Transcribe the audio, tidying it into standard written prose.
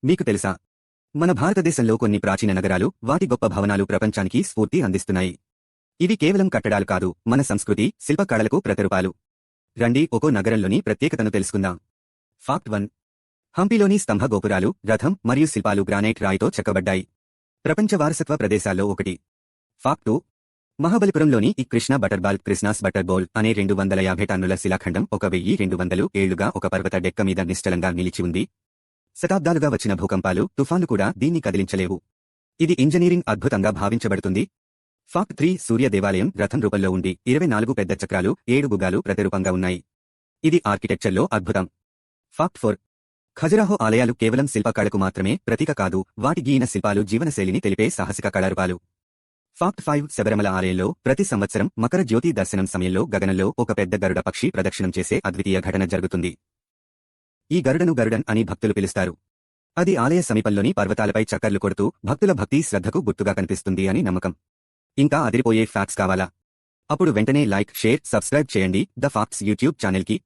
మీకు తెలుసా, మన భారతదేశంలో కొన్ని ప్రాచీన నగరాలు, వాటి గొప్ప భవనాలు ప్రపంచానికి స్ఫూర్తి అందిస్తున్నాయి. ఇవి కేవలం కట్టడాలు కాదు, మన సంస్కృతి, శిల్పకళలకు ప్రతిరూపాలు. రండి ఒక్కో నగరంలోని ప్రత్యేకతను తెలుసుకుందాం. ఫాక్ట్ 1. హంపీలోని స్తంభ గోపురాలు, రథం మరియు శిల్పాలు గ్రానైట్ రాయితో చెక్కబడ్డాయి. ప్రపంచ వారసత్వ ప్రదేశాల్లో ఒకటి. ఫాక్ట్ 2. మహాబలిపురంలోని ఈ కృష్ణ బటర్బాల్ క్రిస్నాస్ బటర్ బౌల్ అనే 250 టన్నుల శిలాఖండం 1200 ఏళ్లుగా ఒక పర్వత డెక్క మీద నిశ్చలంగా నిలిచి ఉంది. శతాబ్దాలుగా వచ్చిన భూకంపాలు, తుఫాన్లు కూడా దీన్ని కదిలించలేవు. ఇది ఇంజనీరింగ్ అద్భుతంగా భావించబడుతుంది. ఫాక్ట్ 3. సూర్య దేవాలయం రథం రూపంలో ఉండి 24 పెద్ద చక్రాలు, 7 గుగాలు ప్రతిరూపంగా ఉన్నాయి. ఇది ఆర్కిటెక్చర్లో అద్భుతం. ఫాక్ట్ 4. ఖజురాహో ఆలయాలు కేవలం శిల్పకళకు మాత్రమే ప్రతీక కాదు, వాటి గీన శిల్పాలు జీవనశైలిని తెలిపే సాహసిక కళారూపాలు. ఫాక్ట్ 5. శబరిమల ఆలయంలో ప్రతి సంవత్సరం మకర జ్యోతి దర్శనం సమయంలో గగనంలో ఒక పెద్ద గరుడ పక్షి ప్రదక్షిణం చేసే అద్వితీయ ఘటన జరుగుతుంది. ఈ గరుడను గరుడన్ అని భక్తులు పిలుస్తారు. అది ఆలయ సమీపంలోని పర్వతాలపై చక్కర్లు కొడుతూ భక్తుల భక్తి శ్రద్ధకు గుర్తుగా కనిపిస్తుంది అని నమ్మకం. ఇంకా అదిరిపోయే ఫ్యాక్ట్స్ కావాలా? అప్పుడు వెంటనే లైక్, షేర్, సబ్స్క్రైబ్ చేయండి ద ఫాక్ట్స్ యూట్యూబ్ ఛానల్కి.